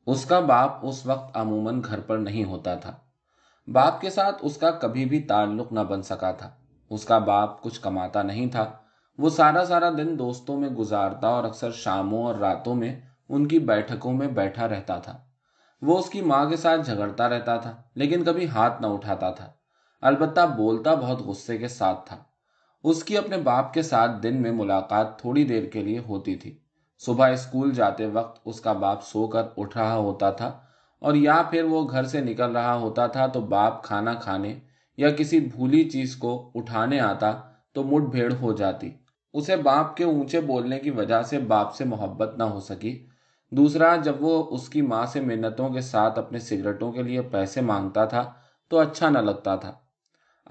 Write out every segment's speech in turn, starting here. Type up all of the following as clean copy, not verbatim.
اس کا باپ اس وقت عموماً گھر پر نہیں ہوتا تھا۔ باپ کے ساتھ اس کا کبھی بھی تعلق نہ بن سکا تھا۔ اس کا باپ کچھ کماتا نہیں تھا۔ وہ سارا دن دوستوں میں گزارتا اور اکثر شاموں اور راتوں میں ان کی بیٹھکوں میں بیٹھا رہتا تھا۔ وہ اس کی ماں کے ساتھ جھگڑتا رہتا تھا، لیکن کبھی ہاتھ نہ اٹھاتا تھا۔ البتہ بولتا بہت غصے کے ساتھ تھا۔ اس کی اپنے باپ کے ساتھ دن میں ملاقات تھوڑی دیر کے لیے ہوتی تھی۔ صبح اسکول جاتے وقت اس کا باپ سو کر اٹھ رہا ہوتا تھا، اور یا پھر وہ گھر سے نکل رہا ہوتا تھا تو باپ کھانا کھانے یا کسی بھولی چیز کو اٹھانے آتا تو مٹ بھیڑ ہو جاتی۔ اسے باپ کے اونچے بولنے کی وجہ سے باپ سے محبت نہ ہو سکی۔ دوسرا، جب وہ اس کی ماں سے منتوں کے ساتھ اپنے سگریٹوں کے لیے پیسے مانگتا تھا تو اچھا نہ لگتا تھا۔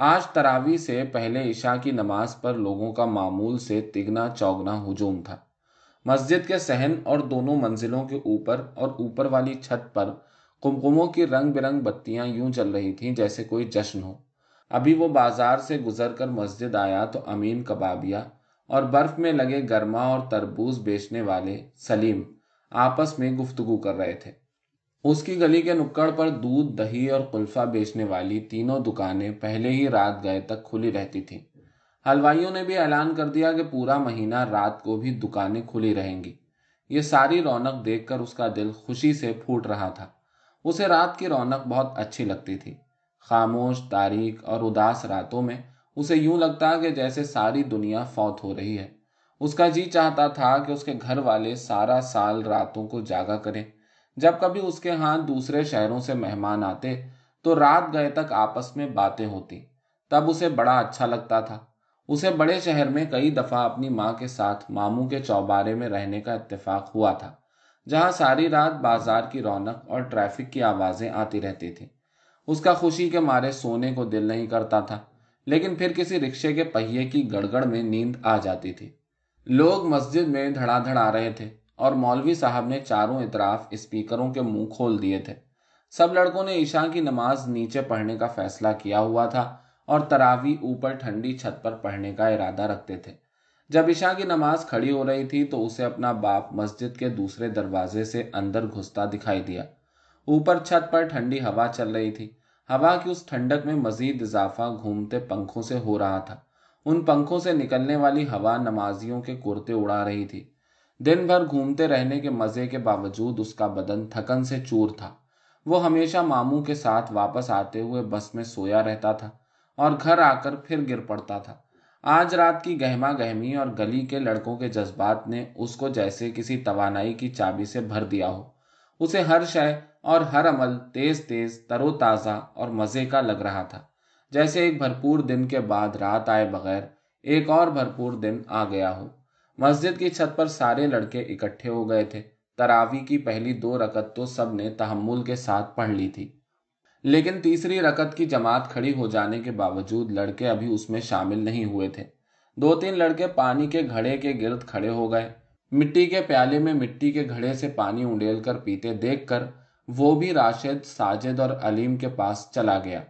آج تراویح سے پہلے عشاء کی نماز پر لوگوں کا معمول سے تگنا چوگنا ہجوم تھا۔ مسجد کے صحن اور دونوں منزلوں کے اوپر اور اوپر والی چھت پر قمقموں کی رنگ برنگ بتیاں یوں جل رہی تھیں جیسے کوئی جشن ہو۔ ابھی وہ بازار سے گزر کر مسجد آیا تو امین کبابیا اور برف میں لگے گرما اور تربوز بیچنے والے سلیم آپس میں گفتگو کر رہے تھے۔ اس کی گلی کے نکڑ پر دودھ، دہی اور قلفہ بیچنے والی تینوں دکانیں پہلے ہی رات گئے تک کھلی رہتی تھیں۔ حلوائیوں نے بھی اعلان کر دیا کہ پورا مہینہ رات کو بھی دکانیں کھلی رہیں گی۔ یہ ساری رونق دیکھ کر اس کا دل خوشی سے پھوٹ رہا تھا۔ اسے رات کی رونق بہت اچھی لگتی تھی۔ خاموش، تاریک اور اداس راتوں میں اسے یوں لگتا کہ جیسے ساری دنیا فوت ہو رہی ہے۔ اس کا جی چاہتا تھا کہ اس کے گھر والے سارا سال راتوں کو جاگا کریں۔ جب کبھی اس کے ہاں دوسرے شہروں سے مہمان آتے تو رات گئے تک آپس میں باتیں ہوتی، تب اسے بڑا اچھا لگتا تھا۔ اسے بڑے شہر میں کئی دفعہ اپنی ماں کے ساتھ ماموں کے چوبارے میں رہنے کا اتفاق ہوا تھا، جہاں ساری رات بازار کی رونق اور ٹریفک کی آوازیں آتی رہتی تھیں۔ اس کا خوشی کے مارے سونے کو دل نہیں کرتا تھا، لیکن پھر کسی رکشے کے پہیے کی گڑگڑ میں نیند آ جاتی تھی۔ لوگ مسجد میں دھڑا دھڑ آ رہے تھے اور مولوی صاحب نے چاروں اطراف اسپیکروں کے منہ کھول دیے تھے۔ سب لڑکوں نے عشاء کی نماز نیچے پڑھنے کا فیصلہ کیا ہوا تھا اور تراویح اوپر ٹھنڈی چھت پر پڑھنے کا ارادہ رکھتے تھے۔ جب عشاء کی نماز کھڑی ہو رہی تھی تو اسے اپنا باپ مسجد کے دوسرے دروازے سے اندر گھستا دکھائی دیا۔ اوپر چھت پر ٹھنڈی ہوا چل رہی تھی۔ ہوا کی اس ٹھنڈک میں مزید اضافہ گھومتے پنکھوں سے ہو رہا تھا۔ ان پنکھوں سے نکلنے والی ہوا نمازیوں کے کرتے اڑا رہی تھی۔ دن بھر گھومتے رہنے کے مزے کے باوجود اس کا بدن تھکن سے چور تھا۔ وہ ہمیشہ ماموں کے ساتھ واپس آتے ہوئے بس میں سویا رہتا تھا اور گھر آ کر پھر گر پڑتا تھا۔ آج رات کی گہما گہمی اور گلی کے لڑکوں کے جذبات نے اس کو جیسے کسی توانائی کی چابی سے بھر دیا ہو۔ اسے ہر شے اور ہر عمل تیز تیز، تر و تازہ اور مزے کا لگ رہا تھا، جیسے ایک بھرپور دن کے بعد رات آئے بغیر ایک اور بھرپور دن آ گیا ہو۔ مسجد کی چھت پر سارے لڑکے اکٹھے ہو گئے تھے۔ تراویح کی پہلی 2 رکعت تو سب نے تحمل کے ساتھ پڑھ لی تھی، لیکن تیسری رکعت کی جماعت کھڑی ہو جانے کے باوجود لڑکے ابھی اس میں شامل نہیں ہوئے تھے۔ 2-3 لڑکے پانی کے گھڑے کے گرد کھڑے ہو گئے۔ مٹی کے پیالے میں مٹی کے گھڑے سے پانی انڈیل کر پیتے دیکھ کر وہ بھی راشد، ساجد اور علیم کے پاس چلا گیا۔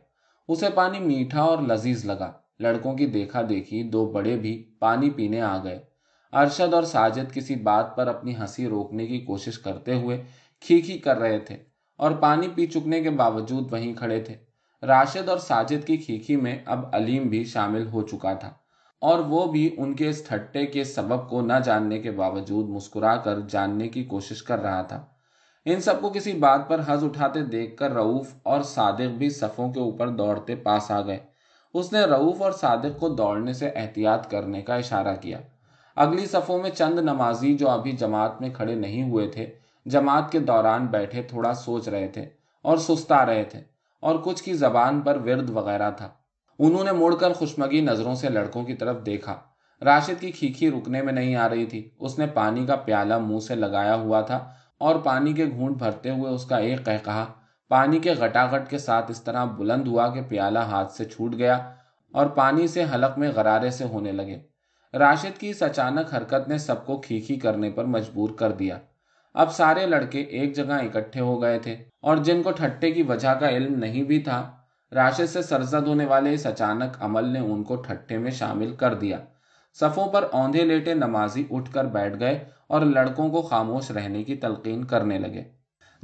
اسے پانی میٹھا اور لذیذ لگا۔ لڑکوں کی دیکھا دیکھی 2 بڑے بھی پانی پینے آ گئے۔ ارشد اور ساجد کسی بات پر اپنی ہنسی روکنے کی کوشش کرتے ہوئے کھی کر رہے تھے اور پانی پی چکنے کے باوجود وہیں کھڑے تھے۔ راشد اور ساجد کی کھی میں اب علیم بھی شامل ہو چکا تھا اور وہ بھی ان کے اس ٹھٹے کے سبب کو نہ جاننے کے باوجود مسکرا کر جاننے کی کوشش کر رہا تھا۔ ان سب کو کسی بات پر ہنس اٹھاتے دیکھ کر رؤوف اور صادق بھی صفوں کے اوپر دوڑتے پاس آ گئے۔ اس نے رؤوف اور صادق کو دوڑنے سے احتیاط کرنے کا اشارہ کیا۔ اگلی صفوں میں چند نمازی جو ابھی جماعت میں کھڑے نہیں ہوئے تھے، جماعت کے دوران بیٹھے تھوڑا سوچ رہے تھے اور سستا رہے تھے، اور کچھ کی زبان پر ورد وغیرہ تھا۔ انہوں نے مڑ کر خوشمگی نظروں سے لڑکوں کی طرف دیکھا۔ راشد کی کھی رکنے میں نہیں آ رہی تھی۔ اس نے پانی کا پیالہ منہ سے لگایا ہوا تھا اور پانی کے گھونٹ بھرتے ہوئے اس کا ایک قہقہا پانی کے غٹاغٹ کے ساتھ اس طرح بلند ہوا کہ پیالہ ہاتھ سے چھوٹ گیا اور پانی سے حلق میں غرارے سے ہونے لگے۔ راشد کی اس اچانک حرکت نے سب کو کھی کرنے پر مجبور کر دیا۔ اب سارے لڑکے ایک جگہ اکٹھے ہو گئے تھے اور جن کو ٹھٹے کی وجہ کا علم نہیں بھی تھا، راشد سے سرزد ہونے والے اس اچانک عمل نے ان کو ٹھٹے میں شامل کر دیا۔ صفوں پر اوندھے لیٹے نمازی اٹھ کر بیٹھ گئے اور لڑکوں کو خاموش رہنے کی تلقین کرنے لگے۔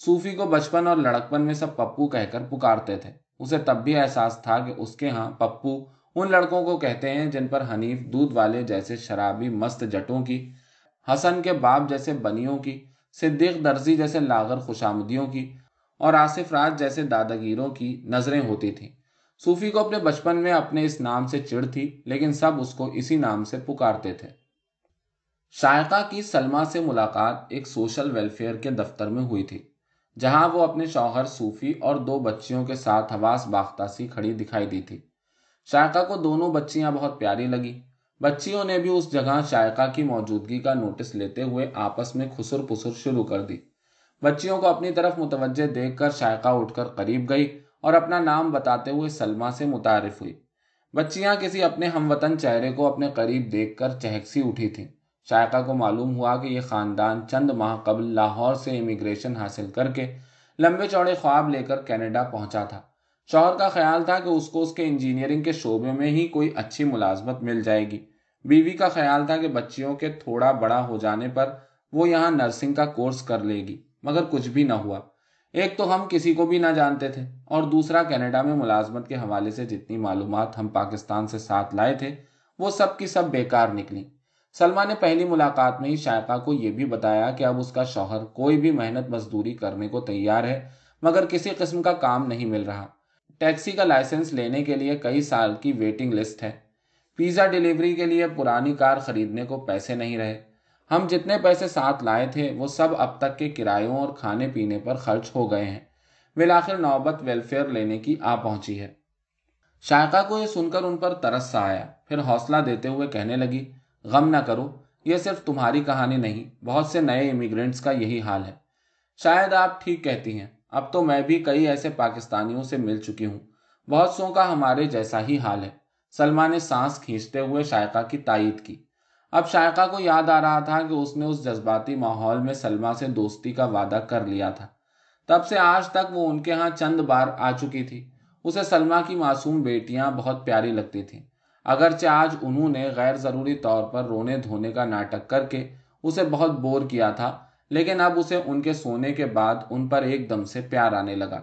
صوفی کو بچپن اور لڑکپن میں سب پپو کہہ کر پکارتے تھے۔ اسے تب بھی احساس تھا کہ اس کے ہاں پپو ان لڑکوں کو کہتے ہیں جن پر حنیف دودھ والے جیسے شرابی مست جٹوں کی، حسن کے باپ جیسے بنیوں کی، صدیق درزی جیسے لاغر خوشامدیوں کی اور آصف راج جیسے دادگیروں کی نظریں ہوتی تھیں۔ صوفی کو اپنے بچپن میں اپنے اس نام سے چڑ تھی، لیکن سب اس کو اسی نام سے پکارتے تھے۔ شائقہ کی سلمیٰ سے ملاقات ایک سوشل ویلفیئر کے دفتر میں ہوئی تھی، جہاں وہ اپنے شوہر صوفی اور 2 بچیوں کے ساتھ حواس باختہ سی کھڑی دکھائی دی تھی۔ شائقہ کو دونوں بچیاں بہت پیاری لگی۔ بچیوں نے بھی اس جگہ شائقہ کی موجودگی کا نوٹس لیتے ہوئے آپس میں خسر پسر شروع کر دی۔ بچیوں کو اپنی طرف متوجہ دیکھ کر شائقہ اٹھ کر قریب گئی اور اپنا نام بتاتے ہوئے سلمیٰ سے متعارف ہوئی۔ بچیاں کسی اپنے ہم وطن چہرے کو اپنے قریب دیکھ کر چہک سی اٹھی تھیں۔ شائقہ کو معلوم ہوا کہ یہ خاندان چند ماہ قبل لاہور سے امیگریشن حاصل کر کے لمبے چوڑے خواب لے کر کینیڈا پہنچا تھا۔ شوہر کا خیال تھا کہ اس کو اس کے انجینئرنگ کے شعبے میں ہی کوئی اچھی ملازمت مل جائے گی۔ بیوی کا خیال تھا کہ بچیوں کے تھوڑا بڑا ہو جانے پر وہ یہاں نرسنگ کا کورس کر لے گی، مگر کچھ بھی نہ ہوا۔ ایک تو ہم کسی کو بھی نہ جانتے تھے، اور دوسرا کینیڈا میں ملازمت کے حوالے سے جتنی معلومات ہم پاکستان سے ساتھ لائے تھے وہ سب کی سب بیکار نکلیں۔ سلمیٰ نے پہلی ملاقات میں ہی شائقہ کو یہ بھی بتایا کہ اب اس کا شوہر کوئی بھی محنت مزدوری کرنے کو تیار ہے، مگر کسی قسم کا کام نہیں مل رہا۔ ٹیکسی کا لائسنس لینے کے لیے کئی سال کی ویٹنگ لسٹ ہے۔ پیزا ڈیلیوری کے لیے پرانی کار خریدنے کو پیسے نہیں رہے۔ ہم جتنے پیسے ساتھ لائے تھے وہ سب اب تک کے کرایوں اور کھانے پینے پر خرچ ہو گئے ہیں۔ بالآخر نوبت ویلفیئر لینے کی آ پہنچی ہے۔ شائقہ کو یہ سن کر ان پر ترس سا آیا، پھر حوصلہ دیتے ہوئے کہنے لگی، غم نہ کرو، یہ صرف تمہاری کہانی نہیں، بہت سے نئے امیگرینٹس کا یہی حال ہے۔ شاید آپ ٹھیک کہتی ہیں، اب تو میں بھی کئی ایسے پاکستانیوں سے مل چکی ہوں، بہت سوں کا ہمارے جیسا ہی حال ہے۔ سلمیٰ نے سانس کھینچتے ہوئے شائقہ کی تائید کی۔ اب شائقہ کو یاد آ رہا تھا کہ اس نے اس جذباتی ماحول میں سلمیٰ سے دوستی کا وعدہ کر لیا تھا۔ تب سے آج تک وہ ان کے ہاں چند بار آ چکی تھی۔ اسے سلمیٰ کی معصوم بیٹیاں بہت پیاری لگتی تھیں، اگرچہ آج انہوں نے غیر ضروری طور پر رونے دھونے کا ناٹک کر کے اسے بہت بور کیا تھا، لیکن اب اسے ان کے سونے کے بعد ان پر ایک دم سے پیار آنے لگا۔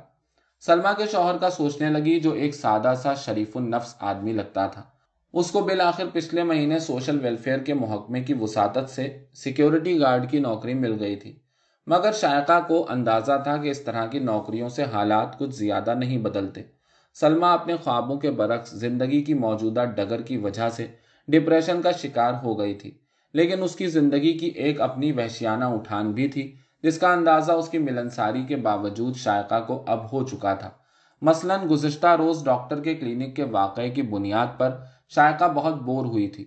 سلمیٰ کے شوہر کا سوچنے لگی، جو ایک سادہ سا شریف النفس آدمی لگتا تھا، اس کو بالآخر پچھلے مہینے سوشل ویلفیئر کے محکمے کی وساطت سے سیکیورٹی گارڈ کی نوکری مل گئی تھی، مگر شائقہ کو اندازہ تھا کہ اس طرح کی نوکریوں سے حالات کچھ زیادہ نہیں بدلتے۔ سلمیٰ اپنے خوابوں کے برعکس زندگی کی موجودہ ڈگر کی وجہ سے ڈپریشن کا شکار ہو گئی تھی، لیکن اس کی زندگی کی ایک اپنی وحشیانہ اٹھان بھی تھی، جس کا اندازہ اس کی ملنساری کے باوجود شائقہ کو اب ہو چکا تھا۔ مثلاً گزشتہ روز ڈاکٹر کے کلینک کے واقعے کی بنیاد پر شائقہ بہت بور ہوئی تھی۔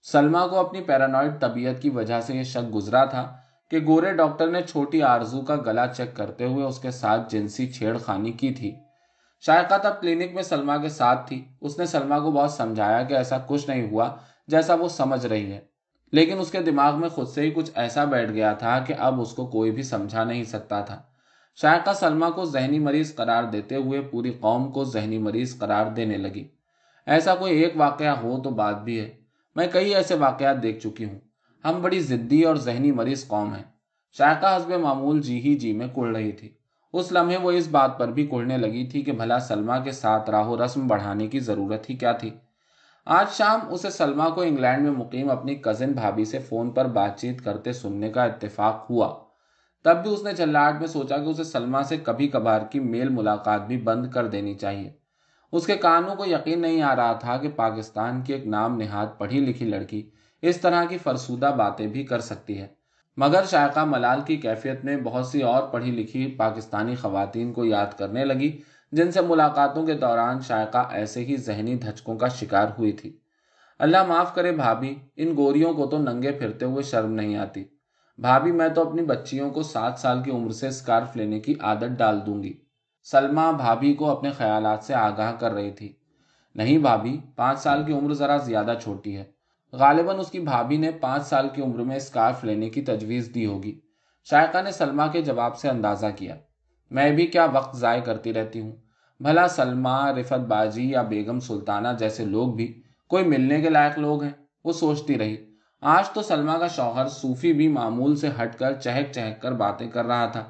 سلمیٰ کو اپنی پیرانوئڈ طبیعت کی وجہ سے یہ شک گزرا تھا کہ گورے ڈاکٹر نے چھوٹی آرزو کا گلا چیک کرتے ہوئے اس کے ساتھ جنسی چھیڑ خانی کی تھی۔ شائقہ تب کلینک میں سلمیٰ کے ساتھ تھی۔ اس نے سلمیٰ کو بہت سمجھایا کہ ایسا کچھ نہیں ہوا جیسا وہ سمجھ رہی ہے، لیکن اس کے دماغ میں خود سے ہی کچھ ایسا بیٹھ گیا تھا کہ اب اس کو کوئی بھی سمجھا نہیں سکتا تھا۔ شائقہ سلمیٰ کو ذہنی مریض قرار دیتے ہوئے پوری قوم کو ذہنی مریض قرار دینے لگی۔ ایسا کوئی ایک واقعہ ہو تو بات بھی ہے، میں کئی ایسے واقعات دیکھ چکی ہوں۔ ہم بڑی ضدی اور ذہنی مریض قوم ہیں۔ شائقہ حسب معمول جی ہی جی میں کڑ رہی تھی۔ اس لمحے وہ اس بات پر بھی کڑنے لگی تھی کہ بھلا سلمیٰ کے ساتھ راہ و رسم بڑھانے کی ضرورت ہی کیا تھی۔ آج شام اسے سلمیٰ کو انگلینڈ میں مقیم اپنی کزن بھابھی سے فون پر بات چیت کرتے سننے کا اتفاق ہوا۔ تب بھی اس نے چلاہٹ میں سوچا کہ اسے سلمیٰ سے کبھی کبھار کی میل ملاقات بھی بند کر دینی چاہیے۔ اس کے کانوں کو یقین نہیں آ رہا تھا کہ پاکستان کی ایک نام نہاد پڑھی لکھی لڑکی اس طرح کی فرسودہ باتیں بھی کر سکتی ہے، مگر شائقہ ملال کی کیفیت میں بہت سی اور پڑھی لکھی پاکستانی خواتین کو یاد کرنے لگی جن سے ملاقاتوں کے دوران شائقہ ایسے ہی ذہنی دھچکوں کا شکار ہوئی تھی۔ اللہ معاف کرے بھابھی، ان گوریوں کو تو ننگے پھرتے ہوئے شرم نہیں آتی۔ بھابھی، میں تو اپنی بچیوں کو 7 سال کی عمر سے اسکارف لینے کی عادت ڈال دوں گی۔ سلمیٰ بھابھی کو اپنے خیالات سے آگاہ کر رہی تھی۔ نہیں بھابھی، 5 سال کی عمر ذرا زیادہ چھوٹی ہے۔ غالباً اس کی بھابھی نے 5 سال کی عمر میں اسکارف لینے کی تجویز دی ہوگی۔ شائقہ نے سلمیٰ کے جواب سے اندازہ کیا۔ میں بھی کیا وقت ضائع کرتی رہتی ہوں، بھلا سلمیٰ، رفت باجی یا بیگم سلطانہ جیسے لوگ بھی کوئی ملنے کے لائق لوگ ہیں؟ وہ سوچتی رہی۔ آج تو سلمیٰ کا شوہر صوفی بھی معمول سے ہٹ کر چہک چہک کر باتیں کر رہا تھا،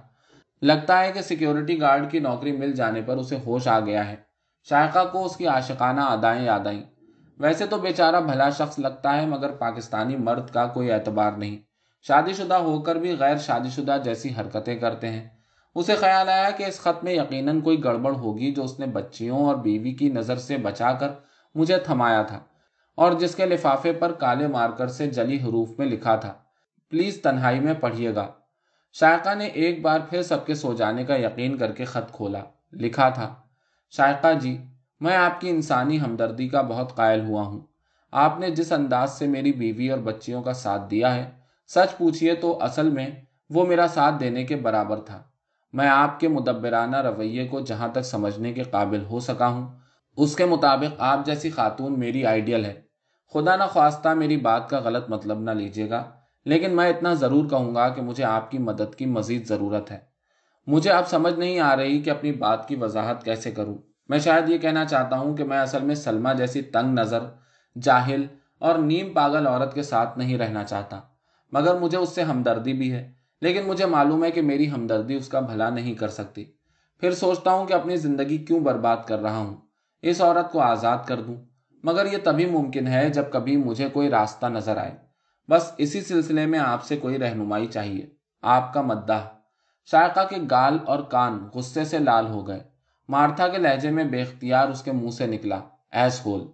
لگتا ہے کہ سیکیورٹی گارڈ کی نوکری مل جانے پر اسے ہوش آ گیا ہے۔ شائقہ کو اس کی عاشقانہ ادائیں یاد آئیں۔ ویسے تو بیچارہ بھلا شخص لگتا ہے، مگر پاکستانی مرد کا کوئی اعتبار نہیں، شادی شدہ ہو کر بھی غیر شادی شدہ جیسی حرکتیں کرتے ہیں۔ اسے خیال آیا کہ اس خط میں یقیناً کوئی گڑبڑ ہوگی جو اس نے بچیوں اور بیوی کی نظر سے بچا کر مجھے تھمایا تھا، اور جس کے لفافے پر کالے مارکر سے جلی حروف میں لکھا تھا، پلیز تنہائی میں پڑھیے گا۔ شائقہ نے ایک بار پھر سب کے سو جانے کا یقین کر کے خط کھولا۔ لکھا تھا، شائقہ جی، میں آپ کی انسانی ہمدردی کا بہت قائل ہوا ہوں۔ آپ نے جس انداز سے میری بیوی اور بچیوں کا ساتھ دیا ہے، سچ پوچھئے تو اصل میں وہ میرا ساتھ دینے کے برابر تھا۔ میں آپ کے مدبرانہ رویے کو جہاں تک سمجھنے کے قابل ہو سکا ہوں، اس کے مطابق آپ جیسی خاتون میری آئیڈیل ہے۔ خدا نہ خواستہ میری بات کا غلط مطلب نہ لیجیے گا، لیکن میں اتنا ضرور کہوں گا کہ مجھے آپ کی مدد کی مزید ضرورت ہے۔ مجھے اب سمجھ نہیں آ رہی کہ اپنی بات کی وضاحت کیسے کروں۔ میں شاید یہ کہنا چاہتا ہوں کہ میں اصل میں سلمہ جیسی تنگ نظر، جاہل اور نیم پاگل عورت کے ساتھ نہیں رہنا چاہتا، مگر مجھے اس سے ہمدردی بھی ہے، لیکن مجھے معلوم ہے کہ میری ہمدردی اس کا بھلا نہیں کر سکتی۔ پھر سوچتا ہوں کہ اپنی زندگی کیوں برباد کر رہا ہوں، اس عورت کو آزاد کر دوں، مگر یہ تبھی ممکن ہے جب کبھی مجھے کوئی راستہ نظر آئے۔ بس اسی سلسلے میں آپ سے کوئی رہنمائی چاہیے۔ آپ کا مداح۔ شائقہ کے گال اور کان غصے سے لال ہو گئے۔ مارتھا کے لہجے میں بے اختیار اس کے منہ سے نکلا، ایس ہول۔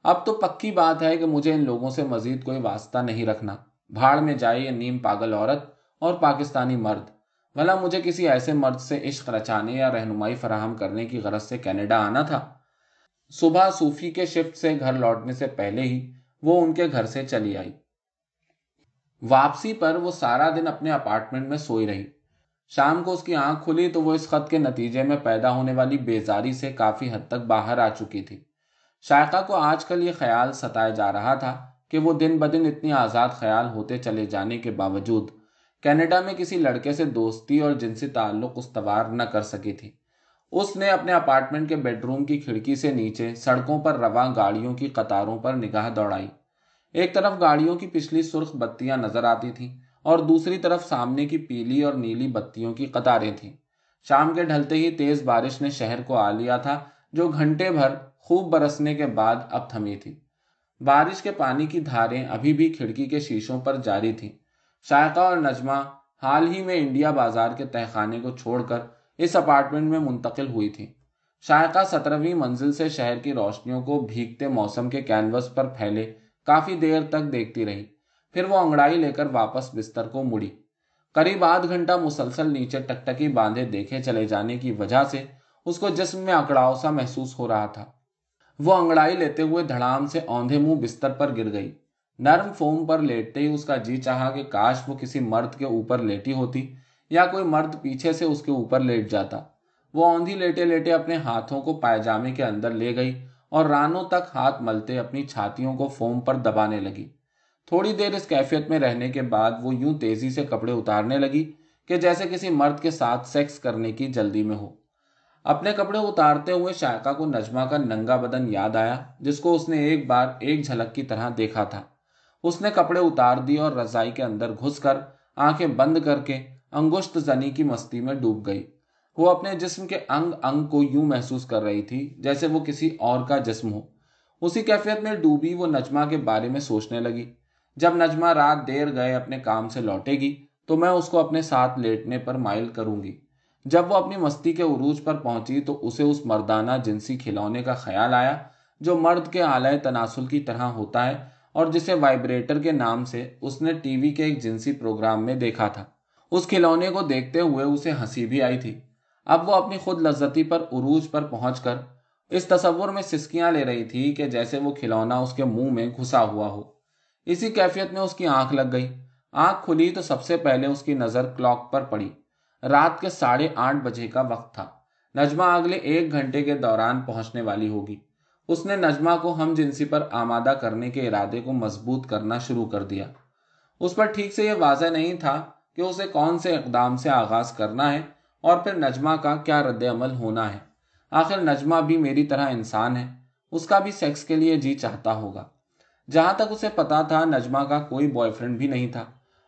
اب تو پکی بات ہے کہ مجھے ان لوگوں سے مزید کوئی واسطہ نہیں رکھنا۔ بھاڑ میں جائے یہ نیم پاگل عورت اور پاکستانی مرد۔ بھلا مجھے کسی ایسے مرد سے عشق رچانے یا رہنمائی فراہم کرنے کی غرض سے کینیڈا آنا تھا؟ صبح صوفی کے شفٹ سے گھر لوٹنے سے پہلے ہی وہ ان کے گھر سے چلی آئی۔ واپسی پر وہ سارا دن اپنے اپارٹمنٹ میں سوئی رہی۔ شام کو اس کی آنکھ کھلی تو وہ اس خط کے نتیجے میں پیدا ہونے والی بیزاری سے کافی حد تک باہر آ چکی تھی۔ شائقہ کو آج کل یہ خیال ستائے جا رہا تھا کہ وہ دن بدن اتنی آزاد خیال ہوتے چلے جانے کے باوجود کینیڈا میں کسی لڑکے سے دوستی اور جنسی تعلق استوار نہ کر سکی تھی۔ اس نے اپنے اپارٹمنٹ کے بیڈ روم کی کھڑکی سے نیچے سڑکوں پر رواں گاڑیوں کی قطاروں پر نگاہ دوڑائی۔ ایک طرف گاڑیوں کی پچھلی سرخ بتیاں نظر آتی تھیں اور دوسری طرف سامنے کی پیلی اور نیلی بتیوں کی قطاریں تھیں۔ شام کے ڈھلتے ہی تیز بارش نے شہر کو آ لیا تھا، جو گھنٹے بھر خوب برسنے کے بعد اب تھمی تھی۔ بارش کے پانی کی دھاریں ابھی بھی کھڑکی کے شیشوں پر جاری تھیں۔ شائقہ اور نجمہ حال ہی میں انڈیا بازار کے تہخانے کو چھوڑ کر اس اپارٹمنٹ میں منتقل ہوئی تھی۔ شائقہ 17ویں منزل سے شہر کی روشنیوں کو بھیگتے موسم کے کینوس پر پھیلے کافی دیر تک دیکھتی رہی، پھر وہ انگڑائی لے کر واپس بستر کو مڑی۔ قریب آدھ گھنٹہ مسلسل نیچے ٹکٹکی باندھے دیکھے چلے جانے کی وجہ سے اس کو جسم میں اکڑاؤ سا محسوس ہو رہا تھا۔ وہ انگڑائی لیتے ہوئے دھڑام سے اوندھے منہ بستر پر گر گئی۔ نرم فوم پر لیٹتے ہی اس کا جی چاہا کہ کاش وہ کسی مرد کے اوپر لیٹی ہوتی یا کوئی مرد پیچھے سے اس کے اوپر لیٹ جاتا۔ وہ اوندھی لیٹے لیٹے اپنے ہاتھوں کو پائجامے کے اندر لے گئی اور رانوں تک ہاتھ ملتے اپنی چھاتیوں کو فوم پر دبانے لگی۔ تھوڑی دیر اس کیفیت میں رہنے کے بعد وہ یوں تیزی سے کپڑے اتارنے لگی کہ جیسے کسی مرد کے ساتھ سیکس کرنے کی جلدی میں ہو۔ اپنے کپڑے اتارتے ہوئے شائقہ کو نجمہ کا ننگا بدن یاد آیا، جس کو اس نے ایک بار ایک جھلک کی طرح دیکھا تھا۔ اس نے کپڑے اتار دی اور رضائی کے اندر گھس کر آنکھیں بند کر کے انگشت زنی کی مستی میں ڈوب گئی۔ وہ اپنے جسم کے انگ انگ کو یوں محسوس کر رہی تھی جیسے وہ کسی اور کا جسم ہو۔ اسی کیفیت میں ڈوبی وہ نجمہ کے بارے میں سوچنے لگی۔ جب نجمہ رات دیر گئے اپنے کام سے لوٹے گی تو میں اس کو اپنے ساتھ لیٹنے پر مائل کروں گی۔ جب وہ اپنی مستی کے عروج پر پہنچی تو اسے اس مردانہ جنسی کھلونے کا خیال آیا جو مرد کے آلۂ تناسل کی طرح ہوتا ہے اور جسے وائبریٹر کے نام سے اس نے ٹی وی کے ایک جنسی پروگرام میں دیکھا تھا۔ اس کھلونے کو دیکھتے ہوئے اسے ہنسی بھی آئی تھی۔ اب وہ اپنی خود لذتی پر عروج پر پہنچ کر اس تصور میں سسکیاں لے رہی تھی کہ جیسے وہ کھلونا اس کے منہ میں گھسا ہوا ہو۔ اسی کیفیت میں اس کی آنکھ لگ گئی۔ آنکھ کھلی تو سب سے پہلے اس کی نظر کلاک پر پڑی۔ رات کے 8:30 بجے کا وقت تھا۔ نجمہ اگلے 1 گھنٹے کے دوران پہنچنے والی ہوگی۔ اس نے نجمہ کو ہم جنسی پر آمادہ کرنے کے ارادے کو مضبوط کرنا شروع کر دیا۔ اس پر ٹھیک سے یہ واضح نہیں تھا کہ اسے کون سے اقدام سے آغاز کرنا ہے اور پھر نجمہ کا کیا رد عمل ہونا ہے۔ آخر نجمہ بھی میری طرح انسان ہے، اس کا بھی سیکس کے لیے جی چاہتا ہوگا۔ جہاں تک اسے پتا تھا نجمہ کا کوئی بوائے فرینڈ بھی نہیں تھا۔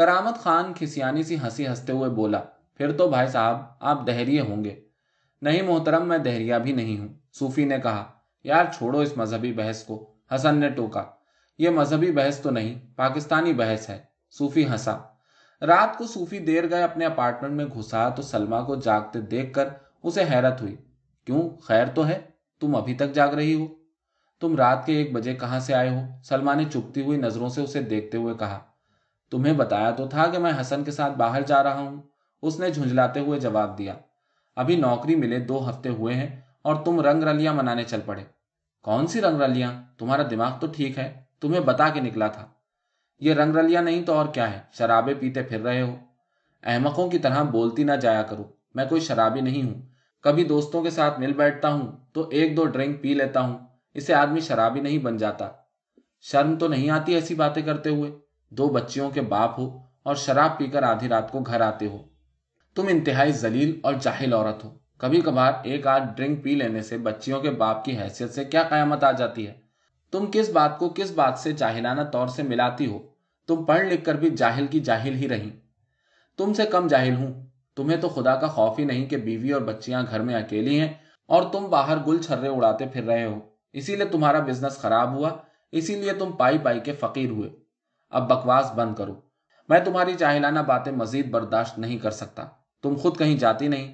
کرامت خان کھسیانی سی ہنسی ہنستے ہوئے بولا، پھر تو بھائی صاحب آپ دہریے ہوں گے۔ نہیں محترم، میں دہریہ بھی نہیں ہوں، صوفی نے کہا۔ یار چھوڑو اس مذہبی بحث کو، حسن نے ٹوکا۔ یہ مذہبی بحث تو نہیں، پاکستانی بحث ہے، صوفی ہنسا۔ رات کو صوفی دیر گئے اپنے اپارٹمنٹ میں گھسا تو سلمیٰ کو جاگتے دیکھ کر اسے حیرت ہوئی۔ کیوں، خیر تو ہے؟ تم ابھی تک جاگ رہی ہو؟ تم رات کے 1 بجے کہاں سے آئے ہو؟ سلمیٰ نے چپتی ہوئی نظروں سے اسے دیکھتے ہوئے کہا۔ تمہیں بتایا تو تھا کہ میں حسن کے ساتھ باہر جا رہا ہوں، اس نے جھنجھلاتے ہوئے جواب دیا۔ ابھی نوکری ملے 2 ہفتے ہوئے ہیں اور تم رنگ رلیاں منانے چل پڑے۔ کون سی رنگ رلیاں؟ تمہارا دماغ تو ٹھیک ہے، تمہیں بتا کے نکلا تھا۔ یہ رنگ رلیاں نہیں تو اور کیا ہے؟ شرابیں پیتے پھر رہے ہو۔ احمقوں کی طرح بولتی نہ جایا کرو، میں کوئی شرابی نہیں ہوں۔ کبھی دوستوں کے ساتھ مل بیٹھتا ہوں تو 1-2 ڈرنک پی لیتا ہوں، اسے آدمی شرابی نہیں بن جاتا۔ شرم تو نہیں آتی ایسی باتیں کرتے ہوئے؟ 2 بچیوں کے باپ ہو اور شراب پی کر آدھی رات کو گھر آتے ہو۔ تم انتہائی ذلیل اور جاہل عورت ہو۔ کبھی کبھار 1-8 ڈرنک پی لینے سے بچیوں کے باپ کی حیثیت سے کیا قیامت آ جاتی ہے؟ تم کس بات کو کس بات سے جاہلانہ طور سے ملاتی ہو؟ تم پڑھ لکھ کر بھی جاہل کی جاہل ہی رہی۔ تم سے کم جاہل ہوں۔ تمہیں تو خدا کا خوف ہی نہیں کہ بیوی اور بچیاں گھر میں اکیلی ہیں اور تم باہر گل چھرے اڑاتے پھر رہے ہو۔ اسی لیے تمہارا بزنس خراب ہوا، اسی لیے تم پائی پائی کے فقیر ہوئے۔ اب بکواس بند کرو، میں تمہاری جاہلانہ باتیں مزید برداشت نہیں کر سکتا۔ تم خود کہیں جاتی نہیں،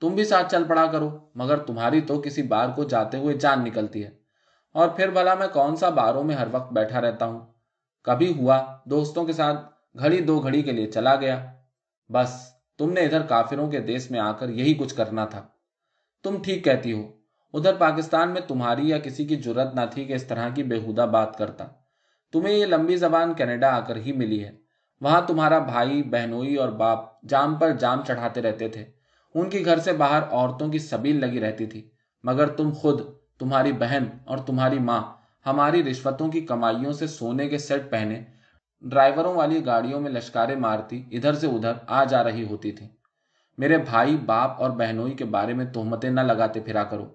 تم بھی ساتھ چل پڑا کرو، مگر تمہاری تو کسی بار کو جاتے ہوئے جان نکلتی ہے۔ اور پھر بھلا میں کون سا باروں میں ہر وقت بیٹھا رہتا ہوں؟ کبھی ہوا دوستوں کے ساتھ گھڑی 2 گھڑی کے لیے چلا گیا، بس۔ تم نے ادھر کافروں کے دیس میں آ کر یہی کچھ کرنا تھا۔ تم ٹھیک کہتی ہو، ادھر پاکستان میں تمہاری یا کسی کی جرت نہ تھی کہ اس طرح کی بےہودہ بات کرتا۔ تمہیں یہ لمبی زبان کینیڈا آ کر ہی ملی ہے۔ وہاں تمہارا بھائی بہنوئی اور باپ جام پر جام چڑھاتے رہتے تھے، ان کی گھر سے باہر عورتوں کی سبیل لگی رہتی تھی، مگر تم خود، تمہاری بہن اور تمہاری ماں ہماری رشوتوں کی کمائیوں سے سونے کے سیٹ پہنے ڈرائیوروں والی گاڑیوں میں لشکاریں مارتی ادھر سے ادھر آ جا رہی ہوتی تھی۔ میرے بھائی باپ اور بہنوئی کے بارے میں تہمتیں نہ لگاتے پھرا کرو۔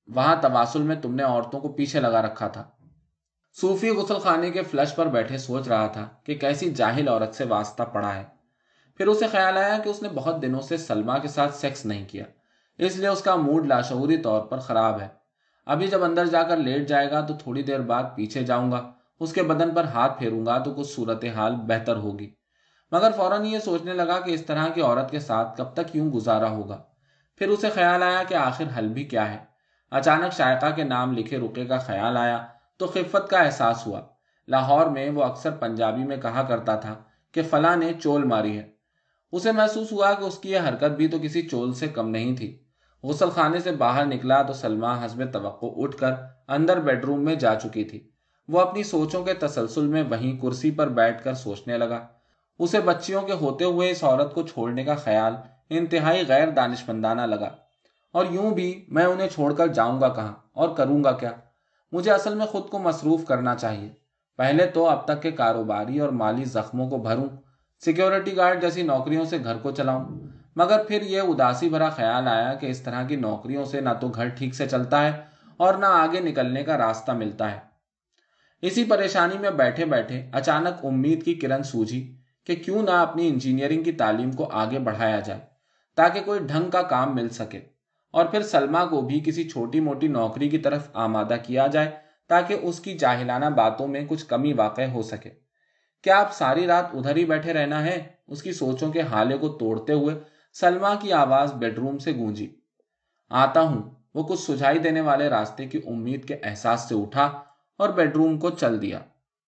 وہاں تواصل میں تم نے عورتوں کو پیچھے لگا رکھا تھا۔ صوفی غسل خانے کے فلش پر بیٹھے سوچ رہا تھا کہ کیسی جاہل عورت سے واسطہ پڑا ہے۔ پھر اسے خیال آیا کہ اس نے بہت دنوں سے سلمیٰ کے ساتھ سیکس نہیں کیا، اس لیے اس کا موڈ لاشعوری طور پر خراب ہے۔ ابھی جب اندر جا کر لیٹ جائے گا تو تھوڑی دیر بعد پیچھے جاؤں گا، اس کے بدن پر ہاتھ پھیروں گا تو کچھ صورتحال بہتر ہوگی، مگر فوراً یہ سوچنے لگا کہ اس طرح کی عورت کے ساتھ کب تک یوں گزارا ہوگا۔ پھر اسے خیال آیا کہ آخر حل بھی کیا ہے۔ اچانک شائقہ کے نام لکھے رقعے کا خیال آیا تو خفت کا احساس ہوا۔ لاہور میں وہ اکثر پنجابی میں کہا کرتا تھا کہ فلاں نے چول ماری ہے۔ اسے محسوس ہوا کہ اس کی یہ حرکت بھی تو کسی چول سے کم نہیں تھی۔ غسل خانے سے باہر نکلا تو سلمیٰ حسب توقع اٹھ کر اندر بیڈ روم میں جا چکی تھی۔ وہ اپنی سوچوں کے تسلسل میں وہیں کرسی پر بیٹھ کر سوچنے لگا۔ اسے بچیوں کے ہوتے ہوئے اس عورت کو چھوڑنے کا خیال انتہائی غیر دانشمندانہ لگا۔ اور یوں بھی میں انہیں چھوڑ کر جاؤں گا کہاں اور کروں گا کیا؟ مجھے اصل میں خود کو مصروف کرنا چاہیے۔ پہلے تو اب تک کے کاروباری اور مالی زخموں کو بھروں، سیکیورٹی گارڈ جیسی نوکریوں سے گھر کو چلاؤں، مگر پھر یہ اداسی بھرا خیال آیا کہ اس طرح کی نوکریوں سے نہ تو گھر ٹھیک سے چلتا ہے اور نہ آگے نکلنے کا راستہ ملتا ہے۔ اسی پریشانی میں بیٹھے بیٹھے اچانک امید کی کرن سوجھی کہ کیوں نہ اپنی انجینئرنگ کی تعلیم کو آگے بڑھایا جائے تاکہ کوئی ڈھنگ کا کام مل سکے، اور پھر سلمیٰ کو بھی کسی چھوٹی موٹی نوکری کی طرف آمادہ کیا جائے تاکہ اس کی جاہلانہ باتوں میں کچھ کمی واقع ہو سکے۔ کیا اب ساری رات ادھر ہی بیٹھے رہنا ہے؟ اس کی سوچوں کے حالے کو توڑتے ہوئے سلمیٰ کی آواز بیڈ روم سے گونجی۔ آتا ہوں۔ وہ کچھ سجھائی دینے والے راستے کی امید کے احساس سے اٹھا اور بیڈ روم کو چل دیا۔